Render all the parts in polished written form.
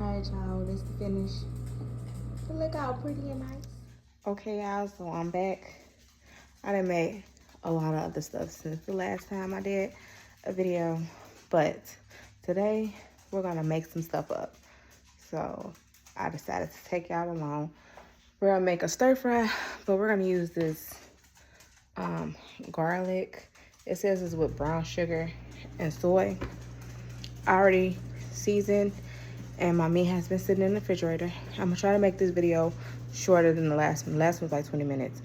Alright, y'all, this the finish. But look how pretty and nice. Okay, y'all, so I'm back. I done made a lot of other stuff since the last time I did a video, but today we're gonna make some stuff up. So I decided to take y'all along. We're gonna make a stir fry, but we're gonna use this garlic. It says it's with brown sugar and soy. I already seasoned, and my meat has been sitting in the refrigerator. I'm gonna try to make this video shorter than the last one. The last one was like 20 minutes.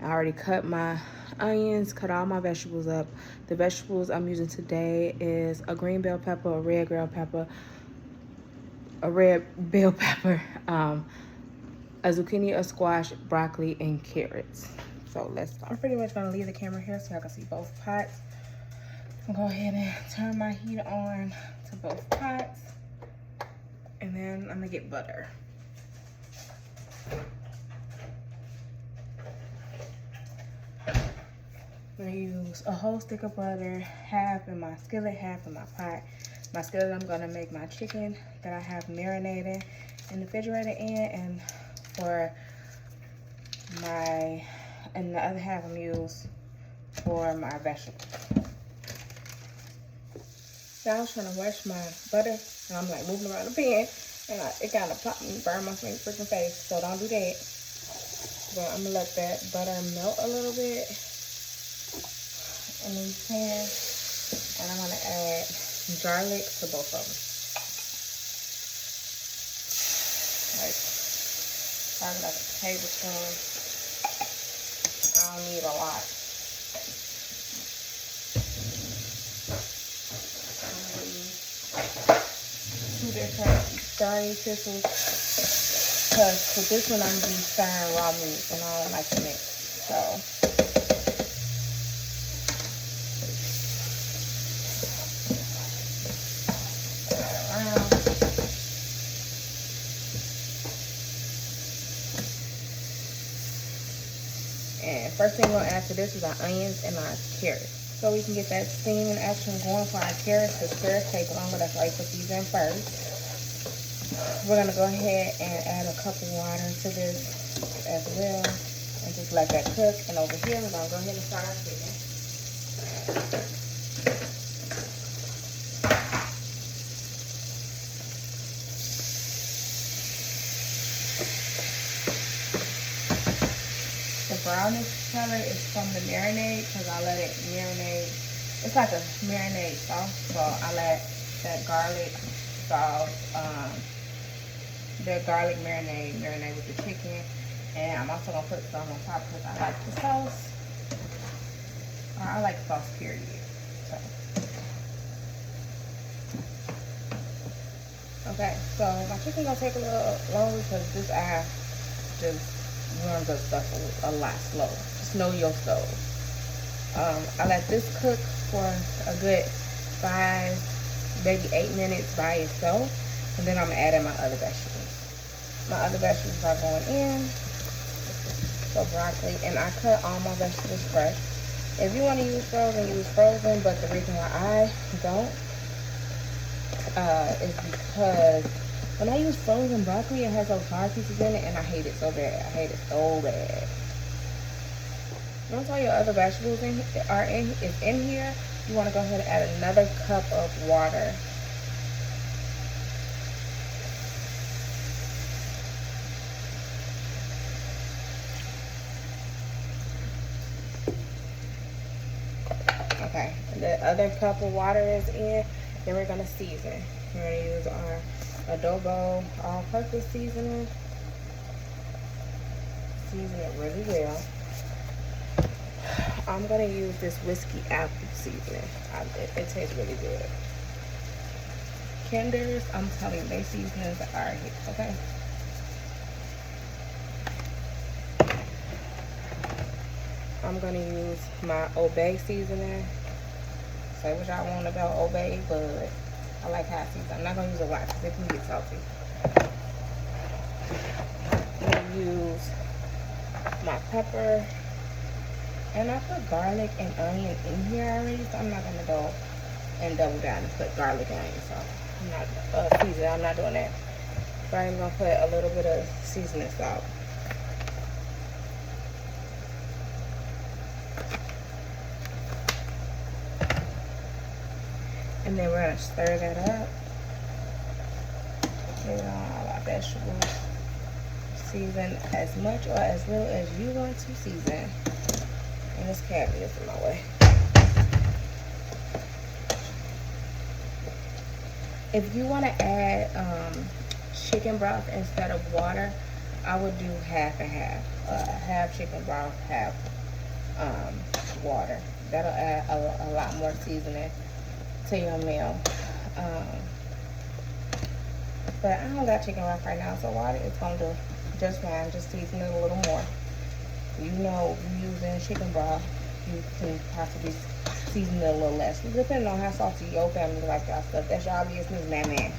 I already cut my onions, cut all my vegetables up. The vegetables I'm using today is a green bell pepper, a red bell pepper, a zucchini, a squash, broccoli, and carrots. So let's start. I'm pretty much gonna leave the camera here so y'all can see both pots. I'm gonna go ahead and turn my heat on to both pots. And then I'm gonna get butter. I'm gonna use a whole stick of butter, half in my skillet, half in my pot. My skillet, I'm gonna make my chicken that I have marinated in the refrigerator in, and the other half I'm use for my vegetables. So I was trying to wash my butter, and I'm like moving around the pan, and it kind of popped and burned my freaking face. So don't do that. But I'm gonna let that butter melt a little bit in the pan, and I'm gonna add garlic to both of them. Probably like a tablespoon. I don't need a lot. Two different stirring utensils, because for this one I'm gonna be stirring raw meat and I don't like to mix. So and first thing we're gonna add to this is our onions and our carrots. So we can get that steam and action going for our carrots, because carrots take longer. That's why you put these in first. We're gonna go ahead and add a cup of water to this as well, and just let that cook. And over here, we're gonna go ahead and start our chicken. The brownish color is from the marinade, because I let it marinate. It's like a marinade sauce, so I let that garlic sauce, the garlic marinate with the chicken. And I'm also gonna put some on top because I like the sauce. I like sauce, period. So. Okay, so my chicken gonna take a little longer because this eye just warms up stuff a lot slow. Just know your stove. I let this cook for a good 5, maybe 8 minutes by itself, and then I'm adding my other vegetables. My other vegetables are going in. So broccoli, and I cut all my vegetables fresh. If you want to use frozen, but the reason why I don't is because when I use frozen broccoli, it has those hard pieces in it, and I hate it so bad. I hate it so bad. Once all your other vegetables is in here, you want to go ahead and add another cup of water. Okay, the other cup of water is in. Then we're gonna season. We're gonna use our adobo all-purpose seasoning. Season it really well. I'm gonna use this whiskey apple seasoning. It tastes really good. Kinder's, I'm telling you, they seasonings are here, okay? I'm gonna use my Obey seasoning. Say what y'all want about Obey, but I like how it seasons. I'm not gonna use a lot because it can get salty. I'm gonna use my pepper, and I put garlic and onion in here already, so I'm not gonna go and double down and put garlic and onion. So I'm not I'm not doing that. So I'm gonna put a little bit of seasoning salt. And then we're gonna stir that up. Get on all our vegetables. Season as much or as little as you want to season. And this cabinet is in my way. If you want to add chicken broth instead of water, I would do half and half. Half chicken broth, half water. That'll add a lot more seasoning to your meal. But I don't got chicken broth right now, so water is going to do just fine. Just season it a little more. You know, if you're using chicken broth, you can possibly season it a little less, depending on how salty your family like y'all stuff. That's y'all business, man.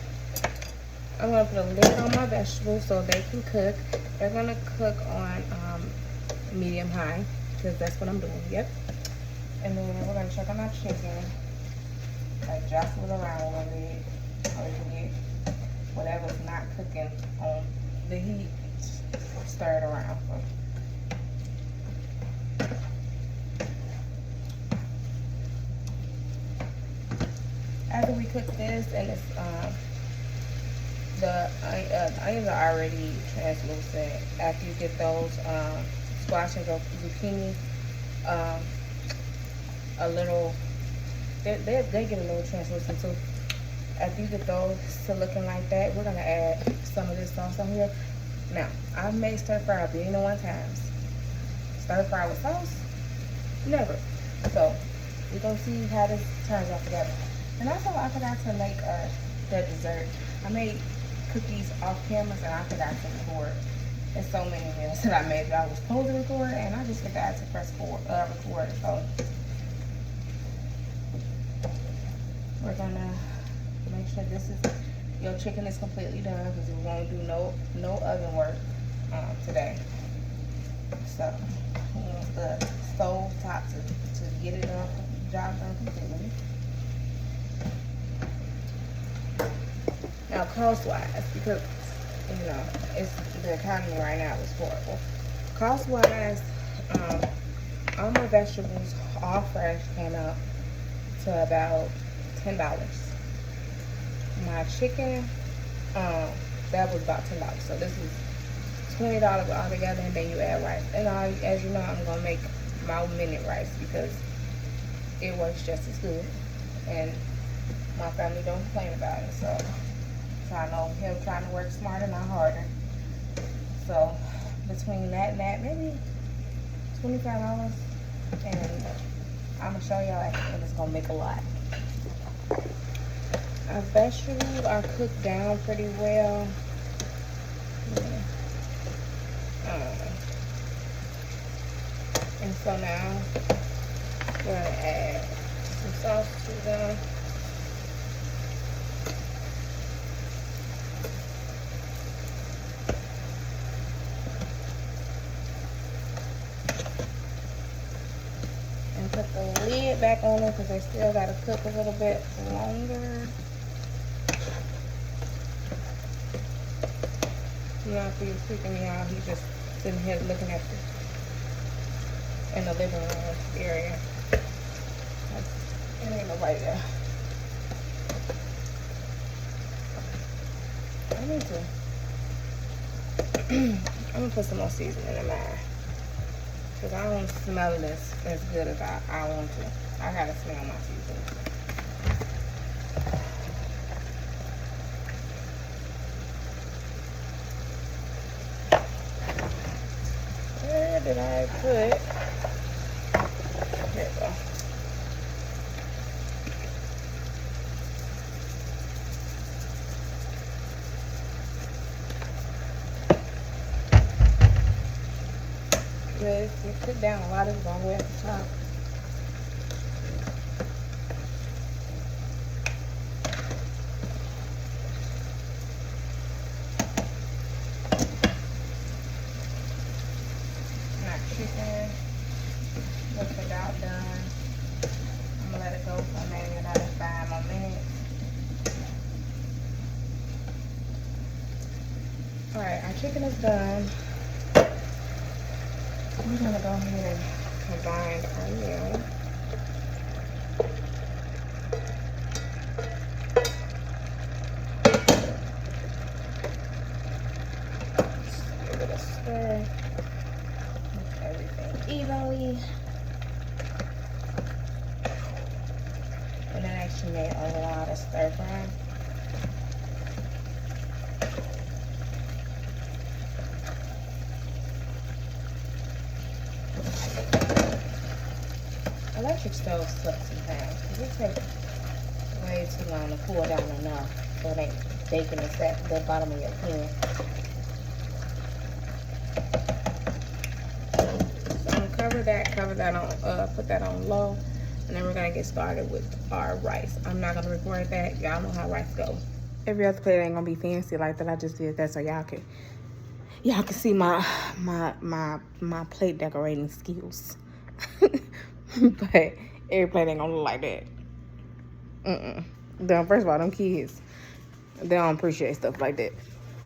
I'm gonna put a lid on my vegetables so they can cook. They're gonna cook on medium high, because that's what I'm doing. Yep. And then we're gonna check on our chicken. Like jostle it around a little bit, or you can get whatever's not cooking on the heat, stir it around. After we cook this, and it's the onions are already translucent. After you get those squash and zucchini a little, they get a little translucent too. After you get those to looking like that, we're gonna add some of this sauce on here. Now, I've made stir fry a billion and one times. Stir fry with sauce? Never. So we're gonna see how this turns out together. And also, I forgot to make the dessert. I made cookies off cameras, and I forgot to record. There's so many meals that I made that I was supposed to record, and I just forgot to press record. So we're gonna make sure your chicken is completely done, because we won't do no oven work today. So we want the stove top to get it done, job done completely. Now, cost-wise, because, you know, it's the economy right now is horrible. Cost-wise, all my vegetables, all fresh, came out to about $10. My chicken, that was about $10. So this is $20 altogether, and then you add rice. And as you know, I'm gonna make my minute rice because it works just as good, and my family don't complain about it. So I know him trying to work smarter, not harder. So between that and that, maybe $25, and I'm gonna show y'all at the end. It's gonna make a lot. Our vegetables are cooked down pretty well. And so now we're gonna add some sauce to them. And put the lid back on them because they still gotta cook a little bit longer. You know, if he was freaking me out, he's just sitting here looking at this in the living room area. It ain't nobody there. I need to. I'm gonna put some more seasoning in mine, because I don't smell this as good as I want to. I gotta smell my seasoning. Where did I put? Here we go. If you cook down a lot, it's going way at the top. My chicken looks about done. I'm gonna let it go for maybe another 5 more minutes. All right, our chicken is done. We're gonna go ahead and combine our meal. Give it a stir. Mix everything evenly. And then actually made a lot of stir fry. Electric stoves suck sometimes because it takes way too long to cool down enough so it ain't baking the bottom of your pan. So I'm gonna cover that on, put that on low, and then we're gonna get started with our rice. I'm not gonna record that. Y'all know how rice goes. Every other plate ain't gonna be fancy like that. I just did that so y'all can see my plate decorating skills. But every plate ain't gonna look like that. First of all, them kids, they don't appreciate stuff like that.